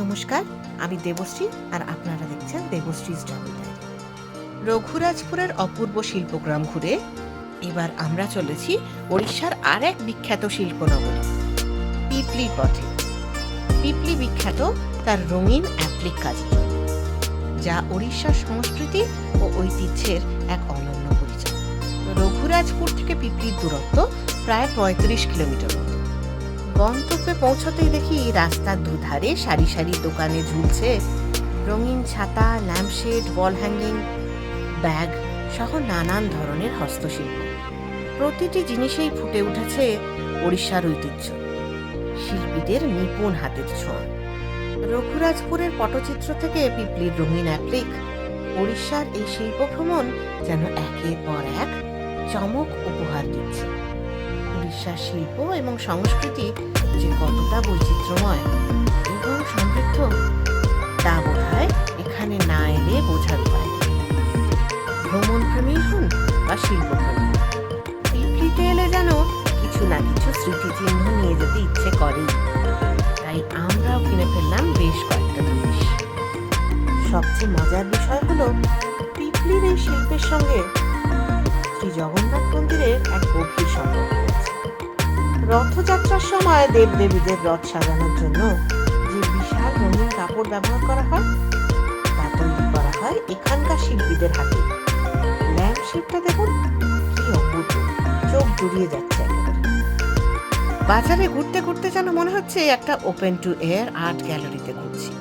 নমস্কার, আমি দেবশ্রী আর আপনারা দেখছেন দেবশ্রী ট্রাভেল গাইড। রঘুরাজপুরের অপূর্ব শিল্পগ্রাম ঘুরে এবার আমরা চলেছি ওড়িশার আর এক বিখ্যাত শিল্পনগরী পিপলি পথে। পিপলি বিখ্যাত তার রঙিন অ্যাপ্লিক কাজের জন্য, যা ওড়িশার সংস্কৃতি ও ঐতিহ্যের এক অনন্য পরিচয়। রঘুরাজপুর থেকে পিপলির দূরত্ব প্রায় ৩৫ কিলোমিটার মতো। গন্তব্যে পৌঁছতেই দেখি রাস্তার দুধারে সারি সারি দোকানে ঝুলছে রঙিন ছাতা, ল্যাম্পশেড, ওয়াল হ্যাঙ্গিং, ব্যাগ সহ নানান ধরনের হস্তশিল্প। প্রতিটি জিনিসেই ফুটে উঠেছে ওড়িশার ঐতিহ্য, শিল্পীদের নিপুণ হাতের ছোঁয়া। রঘুরাজপুরের পটচিত্র থেকে পিপলির রঙিন অ্যাপ্লিক, ওড়িশার এই শিল্প ভ্রমণ যেন একের পর এক চমক উপহার দিচ্ছে। ওড়িশার শিল্প এবং সংস্কৃতি যে কতটা বৈচিত্র্যময় এবং সমৃদ্ধ, তা বোধহয় এখানে না এলে বোঝার উপায় নেই। ভ্রমণ প্রেমী হন বা শিল্পপ্রেমী, পিপলিতে এলে যেন কিছু না কিছু স্মৃতিচিহ্ন নিয়ে যেতে ইচ্ছে করেই। তাই আমরাও কিনে ফেললাম বেশ কয়েকটা জিনিস। সবচেয়ে মজার বিষয় হলো পিপলির এই শিল্পের সঙ্গে শ্রী জগন্নাথ মন্দিরের এক গভীর সম্পর্ক রয়েছে। রথযাত্রার সময় দেবদেবীদের রথ সাজানোর জন্য যে বিশাল রঙিন কাপড় ব্যবহার করা হয়, তা তৈরি করা হয় এখানকার শিল্পীদের হাতে। ল্যাম্পশেডটা দেখুন, কি অপূর্ব, চোখ জুড়িয়ে যাচ্ছে একেবারে। বাজারে ঘুরতে ঘুরতে যেন মনে হচ্ছে একটা ওপেন টু এয়ার আর্ট গ্যালারিতে ঘুরছি।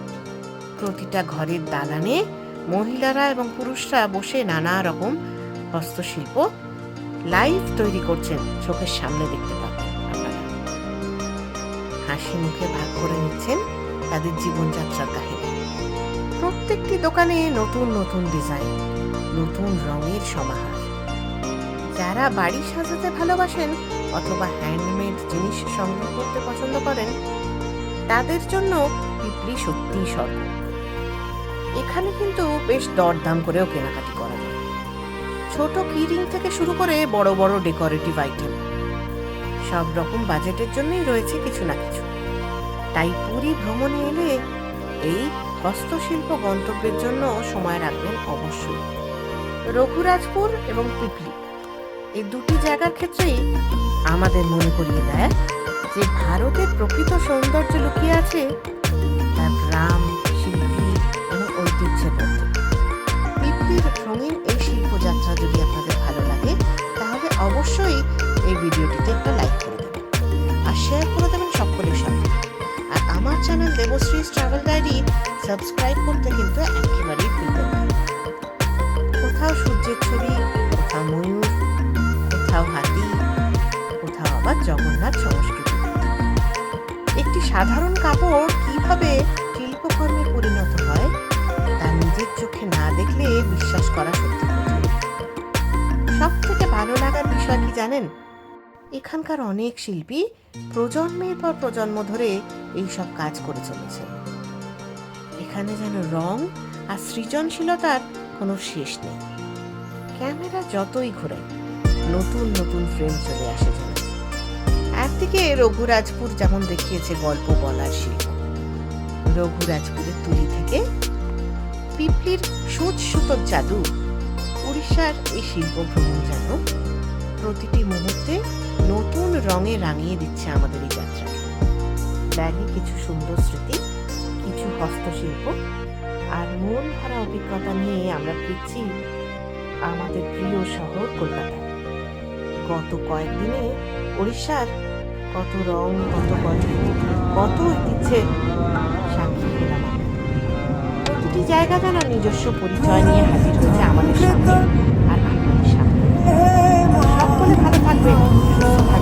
প্রতিটা ঘরের দালানে মহিলারা এবং পুরুষরা বসে নানা রকম হস্তশিল্প লাইভ তৈরি করছেন, চোখের সামনে দেখতে পাবেন আপনারা। হাসি মুখে ভাগ করে নিচ্ছেন তাদের জীবনযাত্রার কাহিনী। প্রত্যেকটি দোকানে নতুন নতুন ডিজাইন, নতুন রঙের সমাহার। যারা বাড়ি সাজাতে ভালোবাসেন অথবা হ্যান্ডমেড জিনিস সংগ্রহ করতে পছন্দ করেন, তাদের জন্য পিপলি সত্যিই স্বর্গ। এখানে কিন্তু বেশ দরদাম করেও কেনাকাটি করা যায়। ছোট কিরিং থেকে শুরু করে বড় বড় ডেকোরেটিভ আইটেম, সব রকম বাজেটের জন্যই রয়েছে কিছু না কিছু। তাই পুরী ভ্রমণে এলে এই হস্তশিল্প গন্তব্যের জন্য সময় রাখবেন অবশ্যই। রঘুরাজপুর এবং পিপলি এই দুটি জায়গার ক্ষেত্রেই আমাদের মনে করিয়ে দেয় যে ভারতের প্রকৃত সৌন্দর্য লুকিয়ে আছে তার গ্রাম, শিল্পী এবং ঐতিহ্যের মধ্যে। পিপলির রঙিন এই শিল্পযাত্রা যদি আপনাদের ভালো লাগে, তাহলে অবশ্যই এই ভিডিওটিতে একটা লাইক করে দেবেন আর শেয়ার করে দেবেন সকলের সাথে। আর আমার channel Debashree travel diary subscribe করতে কিন্তু একেবারেই ভুলবেন না। কোথাও সূর্যের ছবি, কোথাও ময়ূর, কোথাও হাতি, কোথাও আবার জগন্নাথ সংস্কৃতি। একটি সাধারণ কাপড় কিভাবে শিল্পকর্মে পরিণত হয় তা নিজের চোখে না দেখলে বিশ্বাস করা সত্যি কঠিন। সব থেকে ভালো লাগার বিষয় কি জানেন? এখানকার অনেক শিল্পী প্রজন্মের পর প্রজন্ম ধরে এই সব কাজ করে চলেছে। এখানে যেন রং আর সৃজনশীলতার কোনো শেষ নেই। ক্যামেরা যতই ঘোরে, নতুন নতুন ফ্রেম চলে আসে যেন। একদিকে রঘুরাজপুর যেমন দেখিয়েছে গল্প বলার শিল্প, রঘুরাজপুরের তুলি থেকে পিপলির সুচ সুতোর জাদু, উড়িষ্যার এই শিল্প ভ্রমণ যেন প্রতিটি মুহূর্তে নতুন রঙে রাঙিয়ে দিচ্ছে আমাদের এই যাত্রাকে। ব্যাগে কিছু সুন্দর স্মৃতি, কিছু হস্তশিল্প আর মন ভরা অভিজ্ঞতা নিয়ে আমরা ফিরছি আমাদের প্রিয় শহর কলকাতায়। গত কয়েকদিনে ওড়িশার কত রং, কত গল্প, কত ঐতিহ্যের সাক্ষী পেলাম। প্রতিটি জায়গা যেন নিজস্ব পরিচয় নিয়ে হাজির হয়েছে আমাদের সামনে আর আপনাদের সামনে। সকলে ভালো থাকবেন, সুস্থ থাকবেন।